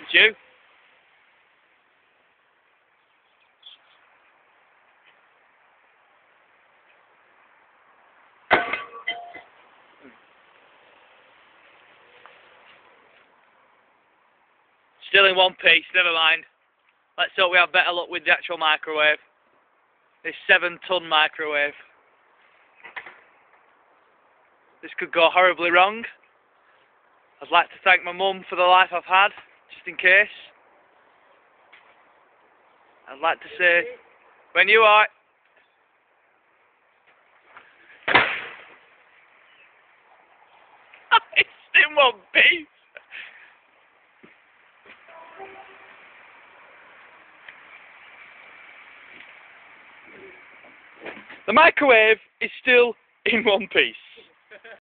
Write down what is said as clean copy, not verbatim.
It's you. Still in one piece, never mind. Let's hope we have better luck with the actual microwave. This 7-ton microwave. This could go horribly wrong. I'd like to thank my mum for the life I've had, just in case. I'd like to say, when you are... It's in one piece. The microwave is still in one piece.